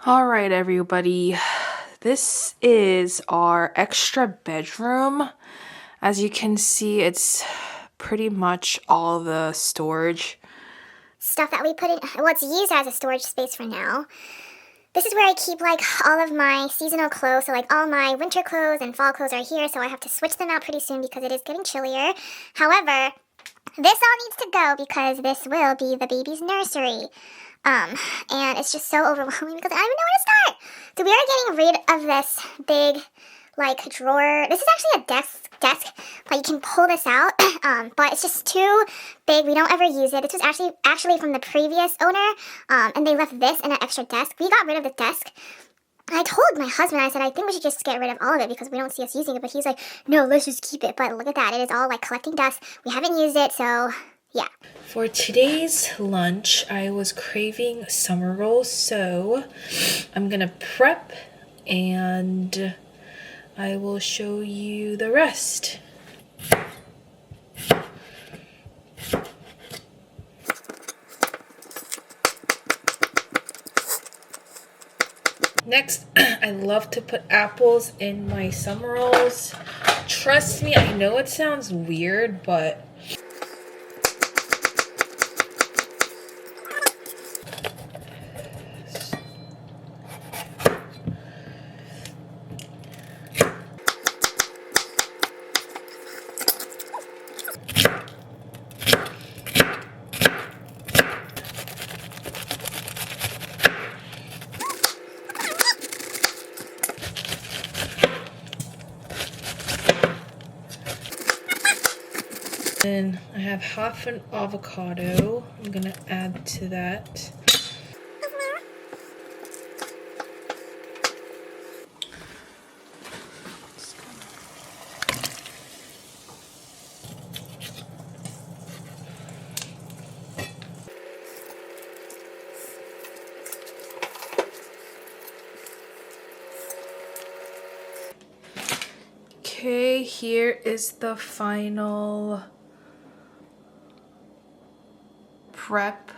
All right, everybody. This is our extra bedroom. As you can see, it's pretty much all the storage stuff that we put in. Well, it's used as a storage space for now. This is where I keep like all of my seasonal clothes. So like all my winter clothes and fall clothes are here. So I have to switch them out pretty soon because it is getting chillier. However, this all needs to go because this will be the baby's nursery. And it's just so overwhelming because I don't even know where to start. So we are getting rid of this big, like, drawer. This is actually a desk. Like, you can pull this out, but it's just too big. We don't ever use it. This was actually from the previous owner, and they left this in an extra desk. We got rid of the desk. I told my husband, I said, I think we should just get rid of all of it because we don't see us using it. But he's like, no, let's just keep it. But look at that. It is all, like, collecting dust. We haven't used it, so yeah. For today's lunch, I was craving summer rolls, so I'm gonna prep and I will show you the rest. Next, I love to put apples in my summer rolls. Trust me, I know it sounds weird, but then I have half an avocado. I'm gonna add to that. Okay, here is the final prep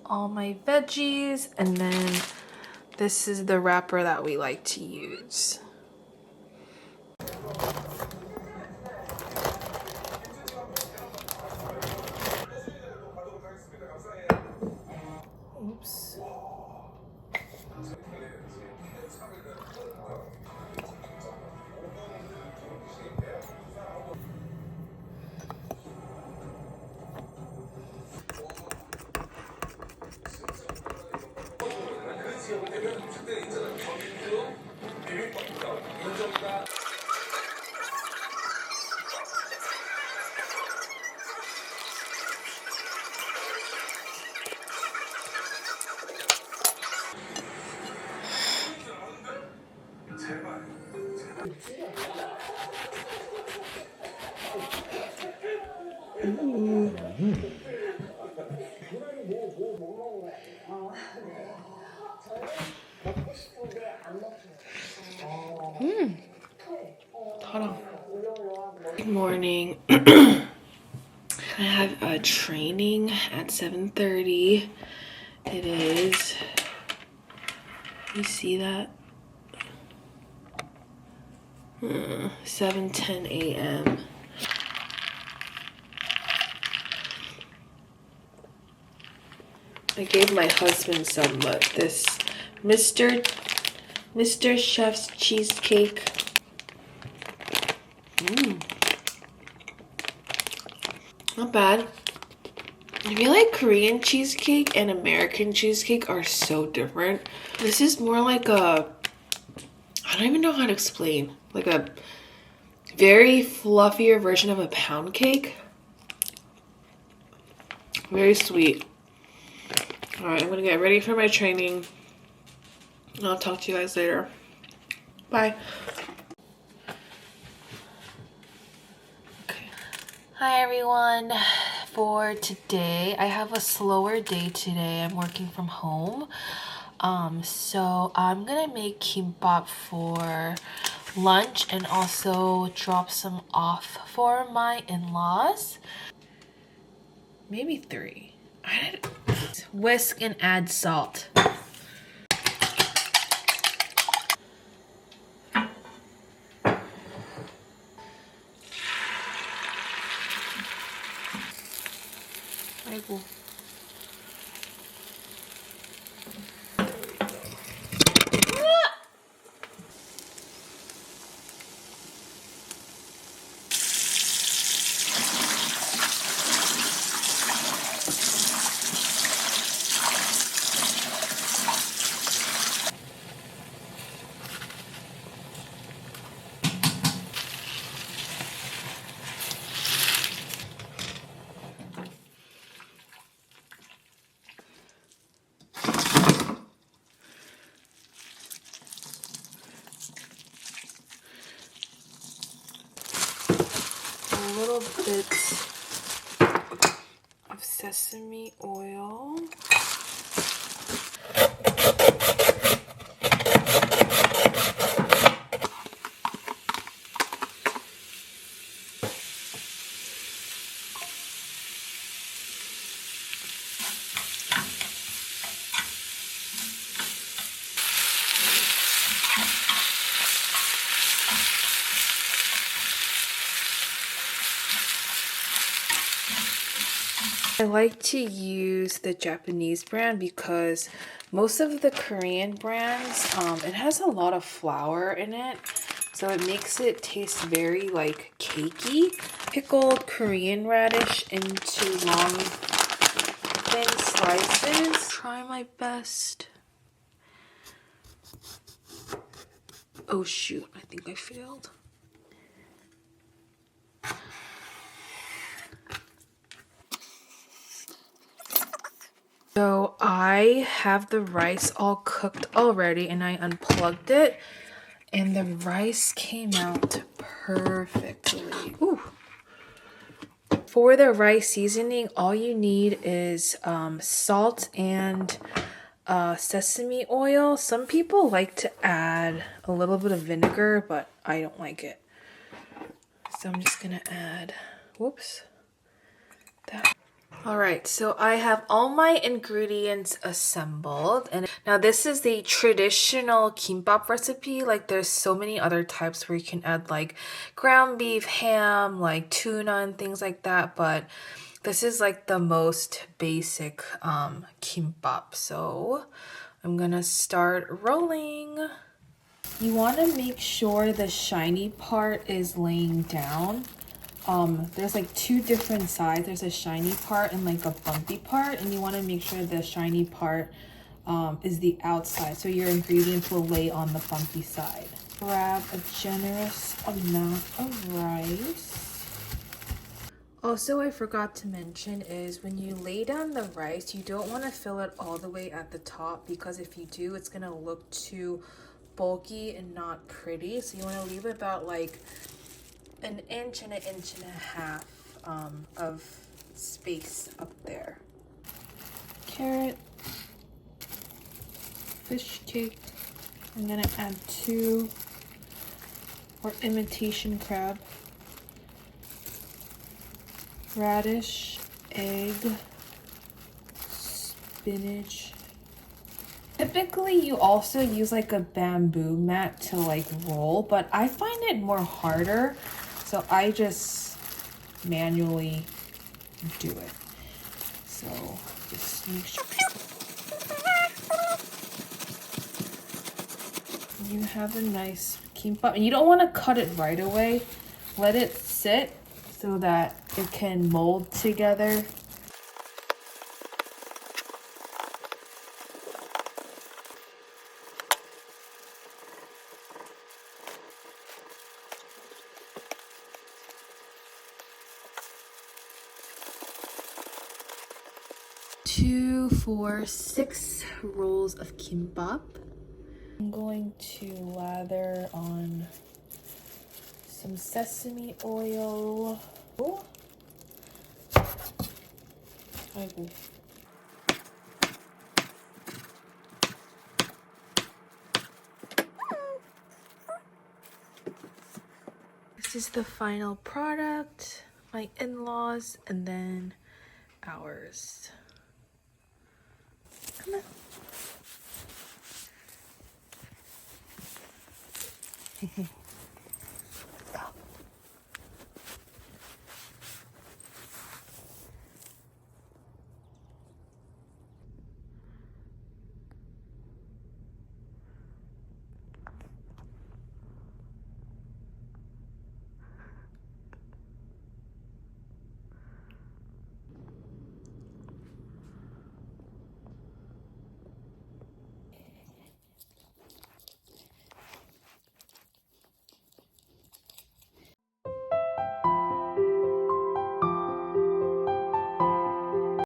all my veggies, and then this is the wrapper that we like to use. Oops. Hold on. Good morning. I have a training at 7:30. It is. You see that? 7:10 a.m. I gave my husband some, but this Mr. Chef's cheesecake. Not bad. I feel like Korean cheesecake and American cheesecake are so different. This is more like I don't even know how to explain. Like a very fluffier version of a pound cake. Very sweet. Alright, I'm gonna get ready for my training. And I'll talk to you guys later. Bye. Okay. Hi everyone. For today, I have a slower day today. I'm working from home. So I'm gonna make kimbap for lunch and also drop some off for my in-laws. Maybe 3. Whisk and add salt. 아이고. A little bit of sesame oil. I like to use the Japanese brand because most of the Korean brands, it has a lot of flour in it, so it makes it taste very like cakey. Pickled Korean radish into long thin slices. Try my best. Oh shoot, I think I failed. So I have the rice all cooked already and I unplugged it and the rice came out perfectly. Ooh. For the rice seasoning, all you need is salt and sesame oil. Some people like to add a little bit of vinegar, but I don't like it. So I'm just gonna add, whoops, that. All right, so I have all my ingredients assembled, and now this is the traditional kimbap recipe. Like there's so many other types where you can add like ground beef, ham, like tuna and things like that, but this is like the most basic kimbap. So I'm gonna start rolling. You want to make sure the shiny part is laying down. There's like two different sides. There's a shiny part and like a bumpy part, and you want to make sure the shiny part is the outside, so your ingredients will lay on the bumpy side. Grab a generous amount of rice. Also, I forgot to mention is when you lay down the rice, you don't want to fill it all the way at the top, because if you do, it's gonna look too bulky and not pretty. So you want to leave about like an inch and a half of space up there. Carrot, fish cake. I'm gonna add 2 or imitation crab, radish, egg, spinach. Typically you also use like a bamboo mat to like roll, but I find it more harder, so I just manually do it. So just make sure you have a nice kimbap. And you don't want to cut it right away. Let it sit so that it can mold together. Two, 4, 6 rolls of kimbap. I'm going to lather on some sesame oil. Oh. This is the final product. My in-laws and then ours. Come on.